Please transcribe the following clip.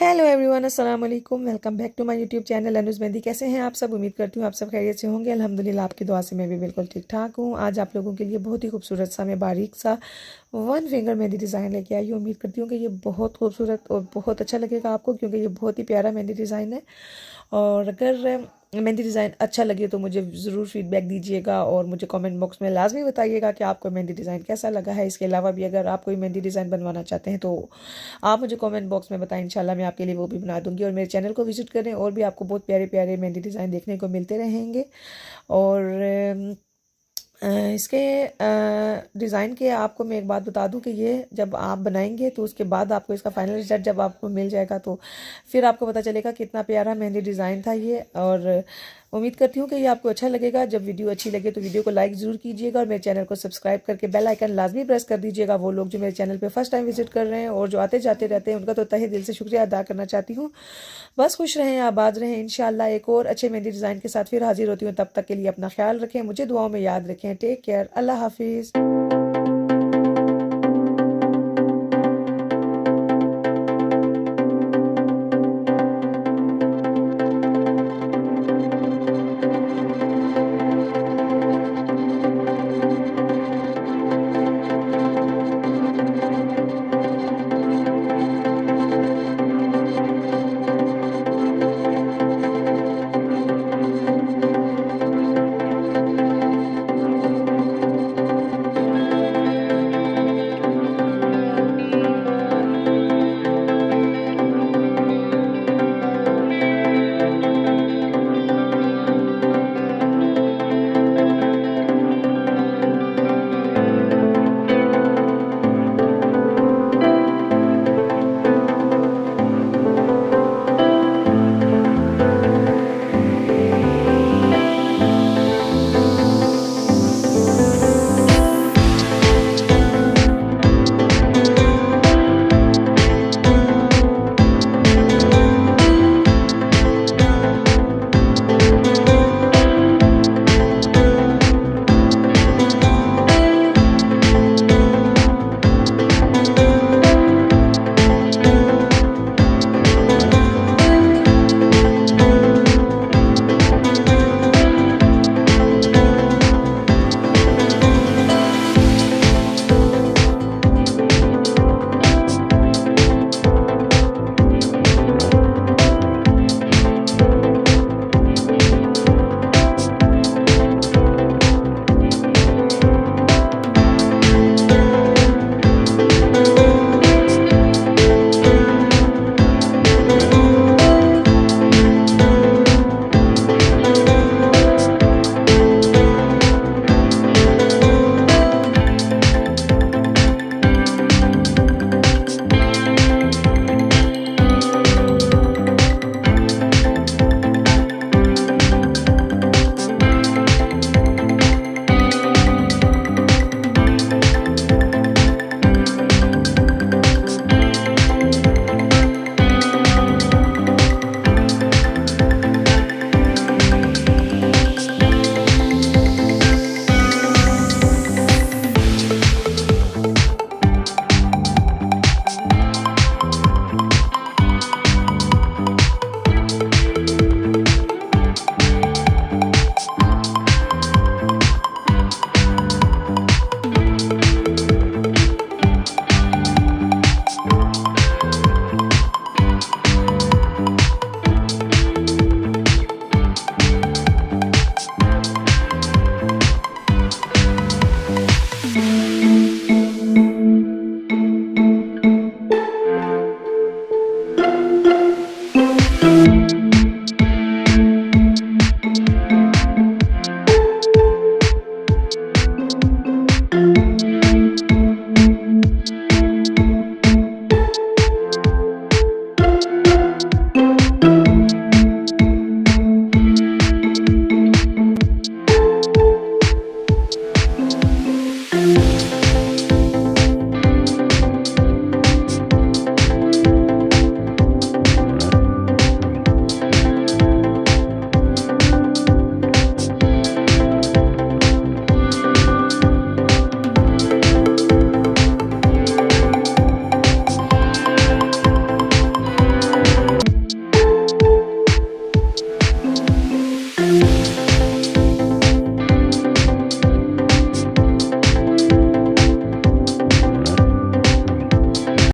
Hello everyone, अस्सलाम वालेकुम। Welcome back to my YouTube channel Anuj Mehndi. कैसे हैं आप सब? उम्मीद करती हूँ आप सब खैरियत से होंगे। अल्हम्दुलिल्लाह आपकी दुआ से मैं भी बिल्कुल ठीक ठाक हूँ। आज आप लोगों के लिए बहुत ही खूबसूरत सा मैं बारीक सा वन फिंगर मेहंदी डिज़ाइन लेके आई हूँ। उम्मीद करती हूँ कि ये बहुत खूबसूरत और बहुत अच्छा लगेगा आपको, क्योंकि ये बहुत ही प्यारा मेहंदी डिज़ाइन है। और अगर मेहंदी डिज़ाइन अच्छा लगे तो मुझे ज़रूर फीडबैक दीजिएगा और मुझे कमेंट बॉक्स में लाजमी बताइएगा कि आपको मेहंदी डिज़ाइन कैसा लगा है। इसके अलावा भी अगर आप कोई मेहंदी डिज़ाइन बनवाना चाहते हैं तो आप मुझे कमेंट बॉक्स में बताएं, इंशाल्लाह मैं आपके लिए वो भी बना दूंगी। और मेरे चैनल को विजिट करें, और भी आपको बहुत प्यारे प्यारे मेहंदी डिज़ाइन देखने को मिलते रहेंगे। और इसके डिज़ाइन के आपको मैं एक बात बता दूं कि ये जब आप बनाएंगे तो उसके बाद आपको इसका फाइनल रिजल्ट जब आपको मिल जाएगा तो फिर आपको पता चलेगा कितना प्यारा मेहंदी डिज़ाइन था ये। और उम्मीद करती हूँ कि ये आपको अच्छा लगेगा। जब वीडियो अच्छी लगे तो वीडियो को लाइक ज़रूर कीजिएगा और मेरे चैनल को सब्सक्राइब करके बेल आइकन लाजमी प्रेस कर दीजिएगा। वो लोग जो मेरे चैनल पर फर्स्ट टाइम विजिट कर रहे हैं और जो आते जाते रहते हैं, उनका तो तहे दिल से शुक्रिया अदा करना चाहती हूँ। बस खुश रहें, आबाद रहें। इंशाल्लाह एक और अच्छे मेहंदी डिज़ाइन के साथ फिर हाजिर होती हूँ। तब तक के लिए अपना ख्याल रखें, मुझे दुआओं में याद रखें। टेक केयर, अल्लाह हाफिज़।